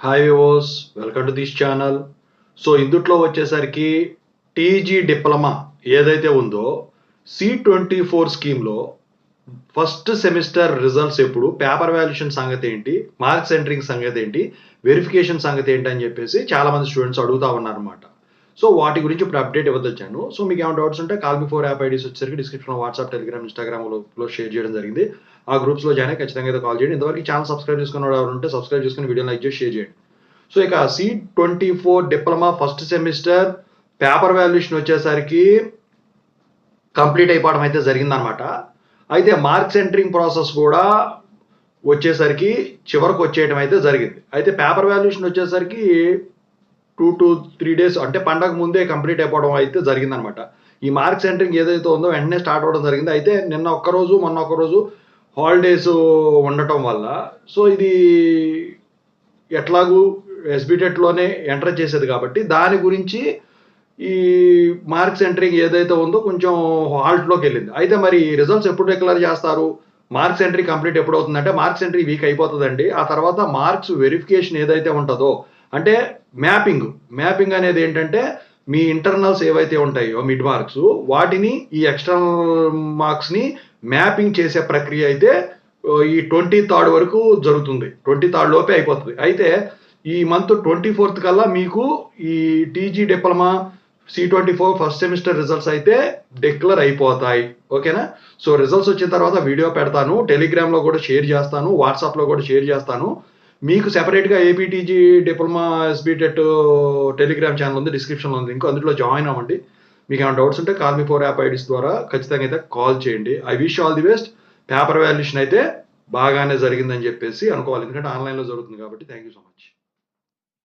Hi viewers, welcome to this channel. So ఇందుట్లో వచ్చేసరికి TG diploma ఏదైతే ఉందో C24 స్కీమ్లో ఫస్ట్ సెమిస్టర్ రిజల్ట్స్ ఎప్పుడు, పేపర్ వాల్యుయేషన్ సంగతి ఏంటి, మార్క్స్ ఎంట్రింగ్ సంగతి ఏంటి, వెరిఫికేషన్ సంగతి ఏంటి అని చెప్పేసి చాలామంది స్టూడెంట్స్ అడుగుతా ఉన్నారన్నమాట. సో వాటి గురించి ఇప్పుడు అప్డేట్ ఇవ్వదొచ్చాను. సో మీకు ఏమైనా డౌట్స్ ఉంటే కాల్ మీ 4 యాప్ ఐడీస్ వచ్చేసరికి డిస్క్రిప్షన్లో వాట్సాప్, టెలిగ్రామ్, ఇన్స్టాగ్రామ్లో షేర్ చేయడం జరిగింది. ఆ గ్రూప్స్లో జాయిన్ అయ్యి ఖచ్చితంగా అయితే కాల్ చేయండి. ఇంతవరకు ఛానల్ సబ్స్క్రైబ్ చేసుకున్న వాళ్ళు ఉంటే సబ్స్క్రైబ్ చేసుకుని వీడియో లైక్ చేసి షేర్ చేయండి. సో ఇక C24 diploma first semester paper valuation వచ్చేసరికి కంప్లీట్ అయిపోవడం అయితే జరిగిందనమాట. అయితే మార్క్స్ ఎంట్రింగ్ ప్రాసెస్ కూడా వచ్చేసరికి చివరికి వచ్చేయడం అయితే జరిగింది. అయితే పేపర్ వాల్యుయేషన్ వచ్చేసరికి 2 to 3 డేస్ అంటే పండగ ముందే కంప్లీట్ అయిపోవడం అయితే జరిగిందనమాట. ఈ మార్క్స్ ఎంట్రింగ్ ఏదైతే ఉందో వెంటనే స్టార్ట్ అవ్వడం జరిగింది. అయితే నిన్న ఒక్కరోజు మొన్న ఒక్కరోజు హాలిడేస్ ఉండటం వల్ల సో ఇది ఎట్లాగూ ఎస్బిటెట్లోనే ఎంటర్ చేసేది కాబట్టి దాని గురించి ఈ మార్క్స్ ఎంట్రింగ్ ఏదైతే ఉందో కొంచెం హాల్ట్లోకి వెళ్ళింది. అయితే మరి రిజల్ట్స్ ఎప్పుడు డిక్లేర్ చేస్తారు, మార్క్స్ ఎంట్రీ కంప్లీట్ ఎప్పుడు అవుతుందంటే మార్క్స్ ఎంట్రీ వీక్ అయిపోతుందండి. ఆ తర్వాత మార్క్స్ వెరిఫికేషన్ ఏదైతే ఉంటుందో అంటే మ్యాపింగ్ అనేది ఏంటంటే మీ ఇంటర్నల్స్ ఏవైతే ఉంటాయో మిడ్ మార్క్స్ వాటిని ఈ ఎక్స్టర్నల్ మార్క్స్ని మ్యాపింగ్ చేసే ప్రక్రియ అయితే ఈ 23rd వరకు జరుగుతుంది. 23rd లోపే అయిపోతుంది. అయితే ఈ మంత్ 24th కల్లా మీకు ఈ TG diploma C24 first semester results అయితే డిక్లేర్ అయిపోతాయి. ఓకేనా? సో రిజల్ట్స్ వచ్చిన తర్వాత వీడియో పెడతాను, టెలిగ్రామ్లో కూడా షేర్ చేస్తాను, వాట్సాప్లో కూడా షేర్ చేస్తాను. మీకు సెపరేట్గా ఏపీటీజీ డిప్లొమా ఎస్బిటెట్ టెలిగ్రామ్ ఛానల్ ఉంది, డిస్క్రిప్షన్లో ఉంది లింక్, అందులో జాయిన్ అవ్వండి. మీకు ఏమైనా డౌట్స్ ఉంటే కాల్ మీ 4 యాప్ ఐడీస్ ద్వారా ఖచ్చితంగా అయితే కాల్ చేయండి. I wish all the best. Paper valuation అయితే బాగానే జరిగిందని చెప్పేసి అనుకోవాలి, ఎందుకంటే ఆన్లైన్లో జరుగుతుంది కాబట్టి. Thank you so much.